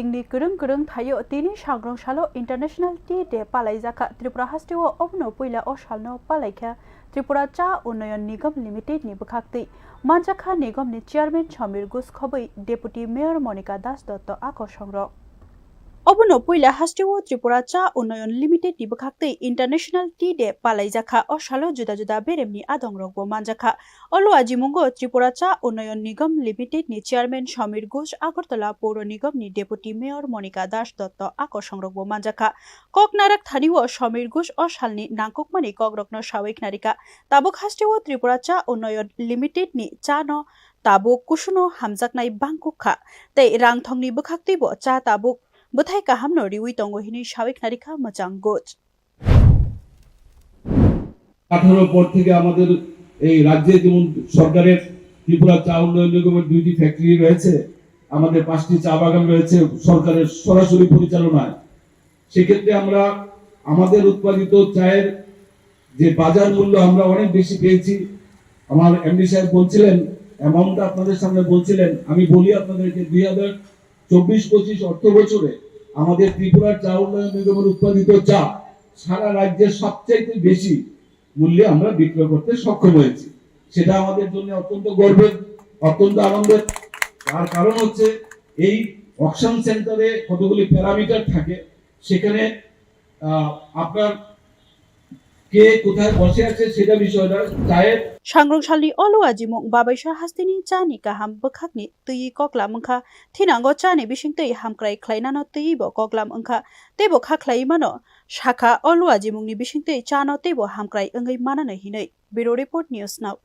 chingni kurung thayo tini sangrong shalo international tea day palai jaka Tripura hastiwo obno puila o shalno palaikha Tripura cha unoyon nigam limited ni bukhakti manjakha nigam ni chairman Chamir Gus khoboi deputy mayor Monica Das Dotto ako songro Obono puila hastiwo Tripura cha unoyon limited ni bukhakti international tea day palai jaka o shalo juda juda beremni adongrogbo manjakha olo ajimungo Tripura cha unoyon nigam limited ni chairman Chamir Gus Agartala Poro nigam ni deputy mayor Monica Das Dotto ako songrogbo manjakha koknarak thaniwo Chamir Gus o shalni nangkokmani kogrokno sawik narika tabuk hastiwo Tripura cha unoyon limited ni cha no tabuk kusuno hamjaknai bangkokha tei rangthongni bukhaktibo cha tabuk Buthai kahamno riwi tongo hini sawik narika machang goch 18 পর থেকে আমাদের এই রাজ্যে যেমন সরকারের ত্রিপুরা চা উন্নয়ন নিগমের দুইটি ফ্যাক্টরি রয়েছে আমাদের 5টি চা বাগান রয়েছে সরকারের সরাসরি পরিচালনায় সেক্ষেত্রে আমরা আমাদের উৎপাদিত চায়ের যে বাজার মূল্য আমরা অনেক বেশি পেয়েছি আমার এমডি সাহেব বলছিলেন অ্যামাউন্টটা আপনাদের সামনে বলছিলেন আমি বলি আপনাদেরকে 2024-25 অর্থ বছরে আমাদের ত্রিপুরা চা উন্নয়ন নিগমের উৎপাদিত চা সারা রাজ্যের সবচেয়ে বেশি মূল্যে আমরা বিক্রয় করতে সক্ষম হয়েছি সেটা আমাদের জন্য অত্যন্ত গর্বের অত্যন্ত আনন্দের তার কারণ হচ্ছে এই অকশন সেন্টারে কতগুলি প্যারামিটার থাকে সেখানে আপনার কে কোথায় বসে আছে সেটা বিষয়টা চায়ের Sangrongshali olo ajimong babaisha hastini chani kaham bukhakni tui koklam angkha thinango chani bisingtei hamkrai khlainano tui bo koklam angkha tebo khakhlai mano shakha olo ajimongni bisingtei chano tebo hamkrai angai manana hinai Bureau Report News Now